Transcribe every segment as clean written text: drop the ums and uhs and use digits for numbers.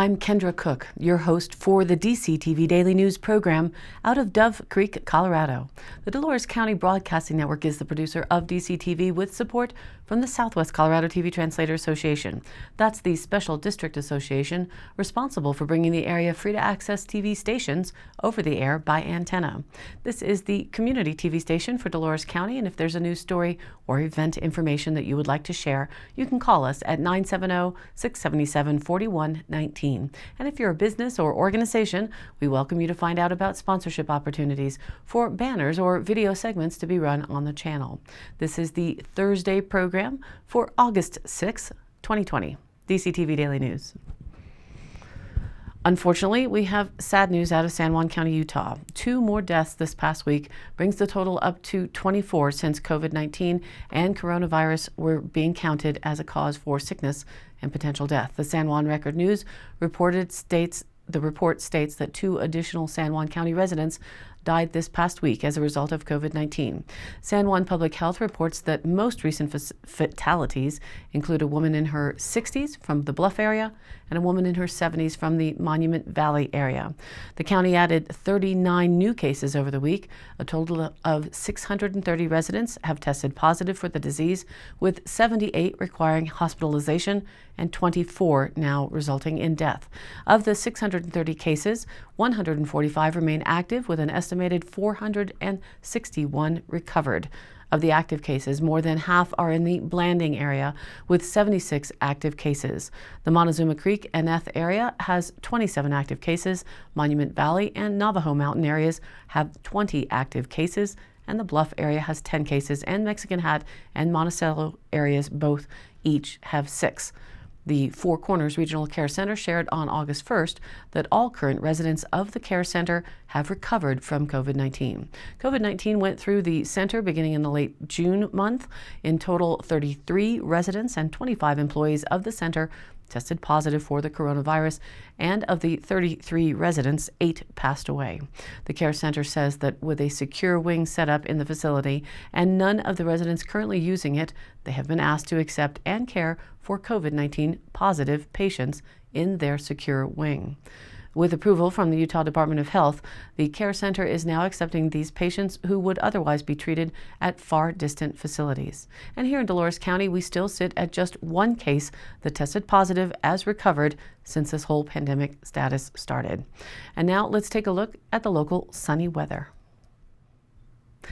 I'm Kendra Cook, your host for the DCTV Daily News program out of Dove Creek, Colorado. The Dolores County Broadcasting Network is the producer of DCTV with support from the Southwest Colorado TV Translator Association. That's the special district association responsible for bringing the area free to access TV stations over the air by antenna. This is the community TV station for Dolores County, and if there's a news story or event information that you would like to share, you can call us at 970-677-4119. And if you're a business or organization, we welcome you to find out about sponsorship opportunities for banners or video segments to be run on the channel. This is the Thursday program for August 6, 2020. DCTV Daily News. Unfortunately, we have sad news out of San Juan County, Utah. 2 more deaths this past week brings the total up to 24 since COVID-19 and coronavirus were being counted as a cause for sickness and potential death. The San Juan Record News report states that 2 additional San Juan County residents died this past week as a result of COVID-19. San Juan Public Health reports that most recent fatalities include a woman in her 60s from the Bluff area and a woman in her 70s from the Monument Valley area. The county added 39 new cases over the week. A total of 630 residents have tested positive for the disease, with 78 requiring hospitalization and 24 now resulting in death. Of the 630 cases, 145 remain active, with an estimated 461 recovered. Of the active cases, more than half are in the Blanding area, with 76 active cases. The Montezuma Creek and Eth area has 27 active cases. Monument Valley and Navajo Mountain areas have 20 active cases, and the Bluff area has 10 cases, and Mexican Hat and Monticello areas both each have 6. The Four Corners Regional Care Center shared on August 1st that all current residents of the care center have recovered from COVID-19. COVID-19 went through the center beginning in the late June month. In total, 33 residents and 25 employees of the center tested positive for the coronavirus, and of the 33 residents, 8 passed away. The care center says that with a secure wing set up in the facility and none of the residents currently using it, they have been asked to accept and care for COVID-19 positive patients in their secure wing. With approval from the Utah Department of Health, the care center is now accepting these patients who would otherwise be treated at far distant facilities. And here in Dolores County, we still sit at just 1 case that tested positive as recovered since this whole pandemic status started. And now let's take a look at the local sunny weather.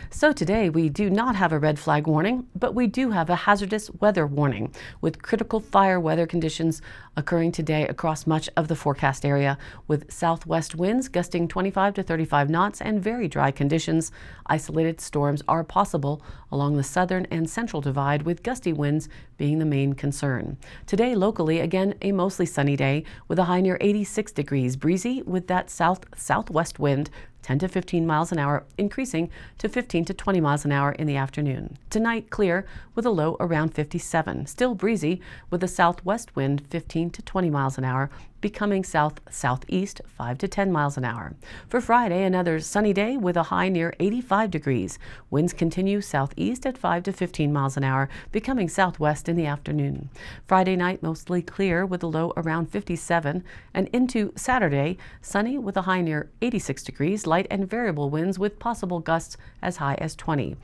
So today we do not have a red flag warning, but we do have a hazardous weather warning with critical fire weather conditions occurring today across much of the forecast area, with southwest winds gusting 25 to 35 knots and very dry conditions. Isolated storms are possible along the southern and central divide, with gusty winds being the main concern. Today locally, again, a mostly sunny day with a high near 86 degrees, breezy with that southwest wind 10 to 15 miles an hour, increasing to 15 to 20 miles an hour in the afternoon. Tonight, clear with a low around 57. Still breezy with a southwest wind 15 to 20 miles an hour, becoming south-southeast 5 to 10 miles an hour. For Friday, another sunny day with a high near 85 degrees. Winds continue southeast at 5 to 15 miles an hour, becoming southwest in the afternoon. Friday night, mostly clear with a low around 57. And into Saturday, sunny with a high near 86 degrees, light and variable winds with possible gusts as high as 20.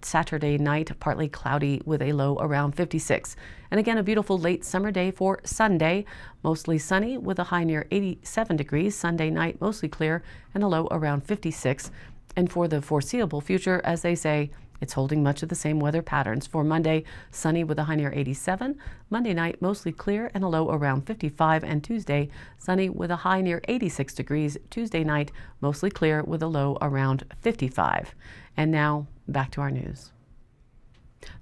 Saturday night, partly cloudy with a low around 56. And again, a beautiful late summer day for Sunday, mostly sunny with a high near 87 degrees. Sunday night, mostly clear and a low around 56. And for the foreseeable future, as they say, it's holding much of the same weather patterns. For Monday, sunny with a high near 87. Monday night, mostly clear and a low around 55. And Tuesday, sunny with a high near 86 degrees. Tuesday night, mostly clear with a low around 55. And now, back to our news.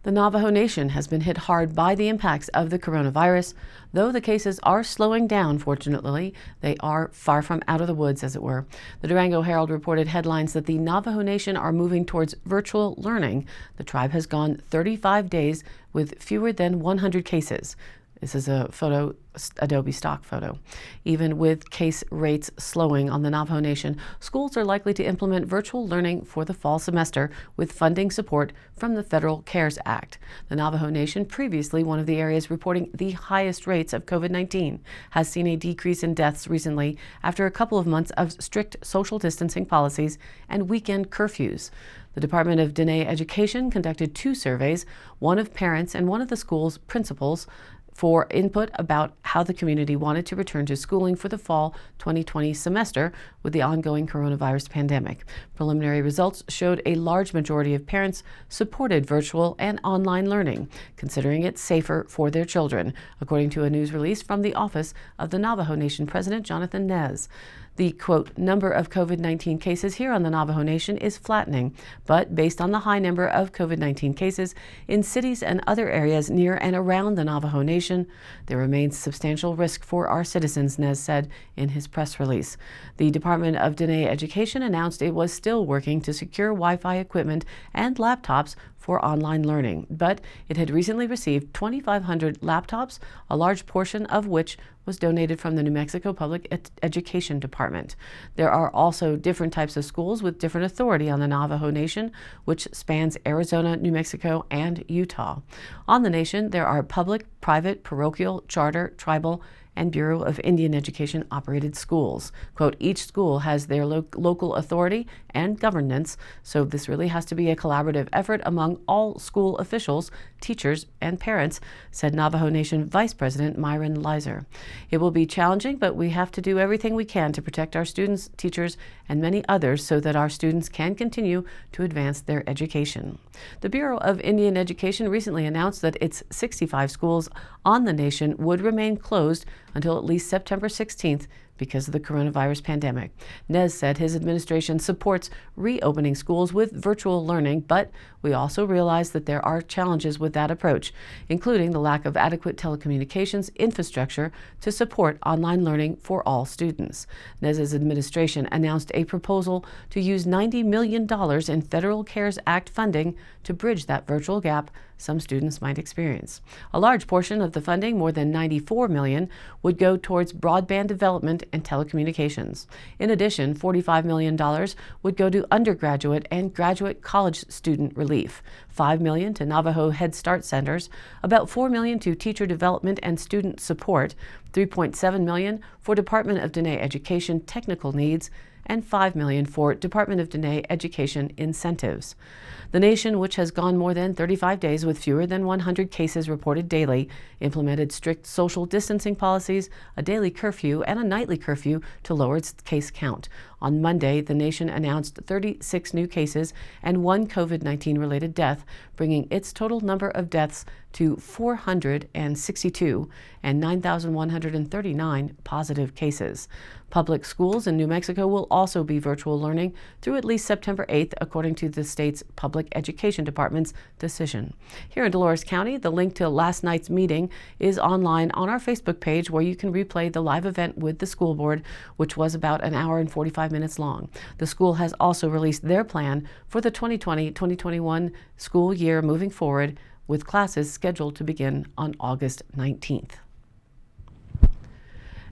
The Navajo Nation has been hit hard by the impacts of the coronavirus. Though the cases are slowing down, fortunately, they are far from out of the woods, as it were. The Durango Herald reported headlines that the Navajo Nation are moving towards virtual learning. The tribe has gone 35 days with fewer than 100 cases. This is a photo, Adobe stock photo. Even with case rates slowing on the Navajo Nation, schools are likely to implement virtual learning for the fall semester with funding support from the Federal CARES Act. The Navajo Nation, previously one of the areas reporting the highest rates of COVID-19, has seen a decrease in deaths recently after a couple of months of strict social distancing policies and weekend curfews. The Department of Diné Education conducted 2 surveys, one of parents and one of the school's principals, for input about how the community wanted to return to schooling for the fall 2020 semester with the ongoing coronavirus pandemic. Preliminary results showed a large majority of parents supported virtual and online learning, considering it safer for their children, according to a news release from the office of the Navajo Nation President Jonathan Nez. The, quote, number of COVID-19 cases here on the Navajo Nation is flattening, but based on the high number of COVID-19 cases in cities and other areas near and around the Navajo Nation, there remains substantial risk for our citizens, Nez said in his press release. The Department of Diné Education announced it was still working to secure Wi-Fi equipment and laptops for online learning, but it had recently received 2,500 laptops, a large portion of which was donated from the New Mexico Public Education Department. There are also different types of schools with different authority on the Navajo Nation, which spans Arizona, New Mexico, and Utah. On the nation, there are public, private, parochial, charter, tribal, and Bureau of Indian Education operated schools. Quote, each school has their local authority and governance, so this really has to be a collaborative effort among all school officials, teachers, and parents, said Navajo Nation Vice President Myron Lizer. It will be challenging, but we have to do everything we can to protect our students, teachers, and many others so that our students can continue to advance their education. The Bureau of Indian Education recently announced that its 65 schools on the nation would remain closed until at least September 16th because of the coronavirus pandemic. Nez said his administration supports reopening schools with virtual learning, but we also realize that there are challenges with that approach, including the lack of adequate telecommunications infrastructure to support online learning for all students. Nez's administration announced a proposal to use $90 million in Federal CARES Act funding to bridge that virtual gap some students might experience. A large portion of the funding, more than $94 million, would go towards broadband development and telecommunications. In addition, $45 million would go to undergraduate and graduate college student relief, $5 million to Navajo Head Start centers, about $4 million to teacher development and student support, $3.7 million for Department of Diné Education technical needs, and $5 million for Department of Diné Education incentives. The nation, which has gone more than 35 days with fewer than 100 cases reported daily, implemented strict social distancing policies, a daily curfew, and a nightly curfew to lower its case count. On Monday, the nation announced 36 new cases and 1 COVID-19 related death, bringing its total number of deaths to 462 and 9,139 positive cases. Public schools in New Mexico will also be virtual learning through at least September 8th, according to the state's Public Education Department's decision. Here in Dolores County, the link to last night's meeting is online on our Facebook page, where you can replay the live event with the school board, which was about an hour and 45 minutes long. The school has also released their plan for the 2020-2021 school year moving forward, with classes scheduled to begin on August 19th.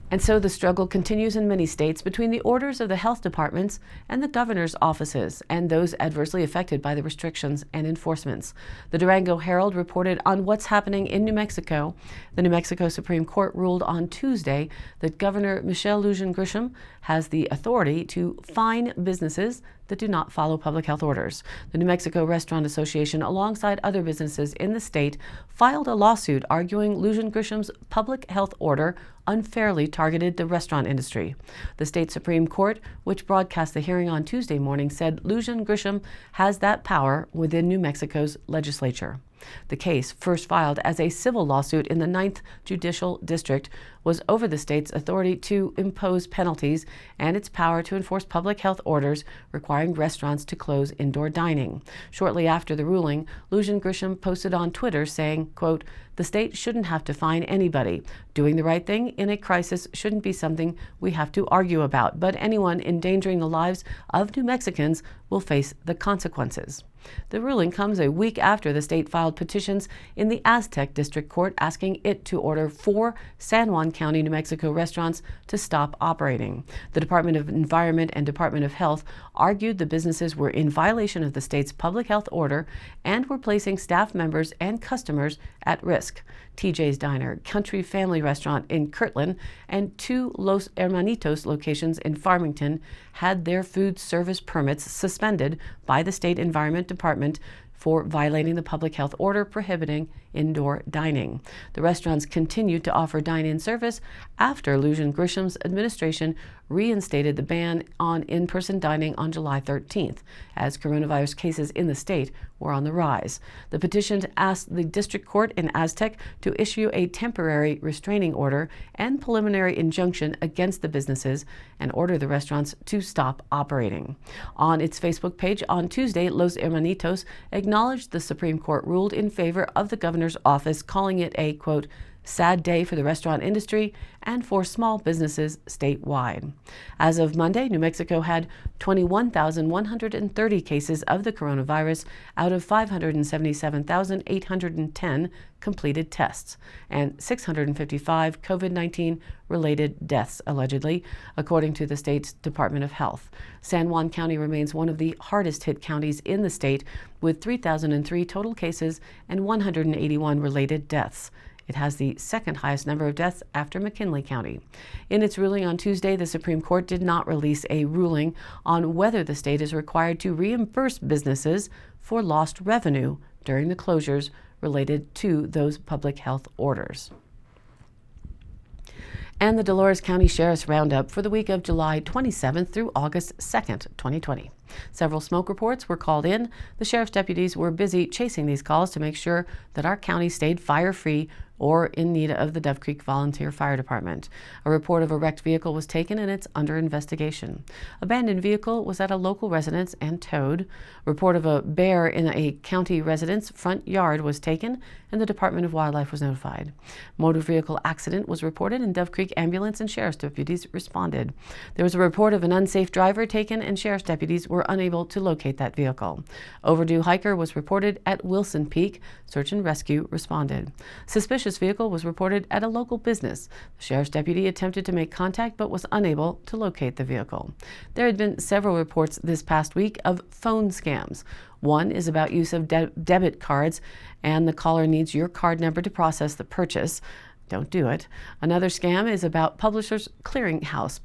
And so the struggle continues in many states between the orders of the health departments and the governor's offices and those adversely affected by the restrictions and enforcements. The Durango Herald reported on what's happening in New Mexico. The New Mexico Supreme Court ruled on Tuesday that Governor Michelle Lujan Grisham has the authority to fine businesses that do not follow public health orders. The New Mexico Restaurant Association, alongside other businesses in the state, filed a lawsuit arguing Lujan Grisham's public health order unfairly targeted the restaurant industry. The state Supreme Court, which broadcast the hearing on Tuesday morning, said Lujan Grisham has that power within New Mexico's legislature. The case, first filed as a civil lawsuit in the 9th Judicial District, was over the state's authority to impose penalties and its power to enforce public health orders requiring restaurants to close indoor dining. Shortly after the ruling, Lujan Grisham posted on Twitter saying, quote, The state shouldn't have to fine anybody. Doing the right thing in a crisis shouldn't be something we have to argue about, but anyone endangering the lives of New Mexicans will face the consequences. The ruling comes a week after the state filed petitions in the Aztec District Court asking it to order 4 San Juan County, New Mexico restaurants to stop operating. The Department of Environment and Department of Health argued the businesses were in violation of the state's public health order and were placing staff members and customers at risk. TJ's Diner, Country Family Restaurant in Kirtland, and 2 Los Hermanitos locations in Farmington had their food service permits suspended by the State Environment Department for violating the public health order prohibiting indoor dining. The restaurants continued to offer dine-in service after Lujan Grisham's administration reinstated the ban on in-person dining on July 13th, as coronavirus cases in the state were on the rise. The petition asked the district court in Aztec to issue a temporary restraining order and preliminary injunction against the businesses and order the restaurants to stop operating. On its Facebook page on Tuesday, Los Hermanitos acknowledged the Supreme Court ruled in favor of the governor's office, calling it a, quote, sad day for the restaurant industry and for small businesses statewide. As of Monday, New Mexico had 21,130 cases of the coronavirus out of 577,810 completed tests and 655 COVID-19 related deaths, allegedly, according to the state's Department of Health. San Juan County remains one of the hardest hit counties in the state, with 3,003 total cases and 181 related deaths. It has the second highest number of deaths after McKinley County. In its ruling on Tuesday, the Supreme Court did not release a ruling on whether the state is required to reimburse businesses for lost revenue during the closures related to those public health orders. And the Dolores County Sheriff's Roundup for the week of July 27th through August 2nd, 2020. Several smoke reports were called in. The sheriff's deputies were busy chasing these calls to make sure that our county stayed fire-free or in need of the Dove Creek Volunteer Fire Department. A report of a wrecked vehicle was taken and it's under investigation. Abandoned vehicle was at a local residence and towed. Report of a bear in a county residence front yard was taken and the Department of Wildlife was notified. Motor vehicle accident was reported and Dove Creek ambulance and sheriff's deputies responded. There was a report of an unsafe driver taken and sheriff's deputies were unable to locate that vehicle. Overdue hiker was reported at Wilson Peak. Search and rescue responded. Suspicious vehicle was reported at a local business. The sheriff's deputy attempted to make contact but was unable to locate the vehicle. There had been several reports this past week of phone scams. One is about use of debit cards and the caller needs your card number to process the purchase. Don't do it. Another scam is about Publishers Clearinghouse.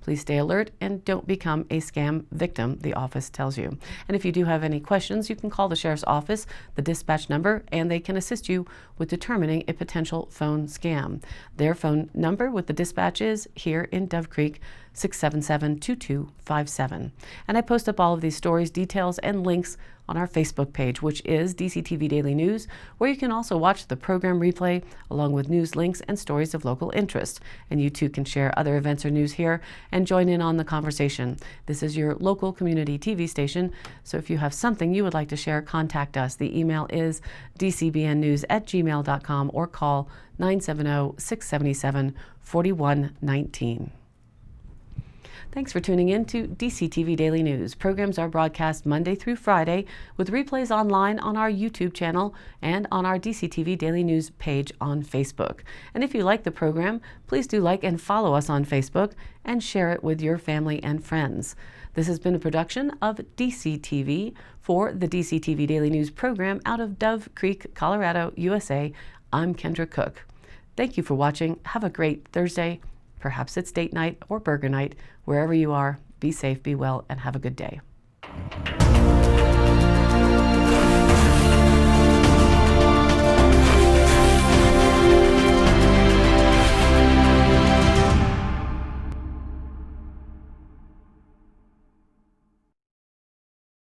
Please stay alert and don't become a scam victim, the office tells you. And if you do have any questions, you can call the sheriff's office, the dispatch number, and they can assist you with determining a potential phone scam. Their phone number with the dispatch is here in Dove Creek, 677-2257. And I post up all of these stories, details, and links on our Facebook page, which is DCTV Daily News, where you can also watch the program replay along with news links and stories of local interest. And you too can share other events or news here and join in on the conversation. This is your local community TV station, so if you have something you would like to share, contact us. The email is dcbnnews@gmail.com or call 970-677-4119. Thanks for tuning in to DCTV Daily News. Programs are broadcast Monday through Friday with replays online on our YouTube channel and on our DCTV Daily News page on Facebook. And if you like the program, please do like and follow us on Facebook and share it with your family and friends. This has been a production of DCTV for the DCTV Daily News program out of Dove Creek, Colorado, USA. I'm Kendra Cook. Thank you for watching. Have a great Thursday. Perhaps it's date night or burger night. Wherever you are, be safe, be well, and have a good day.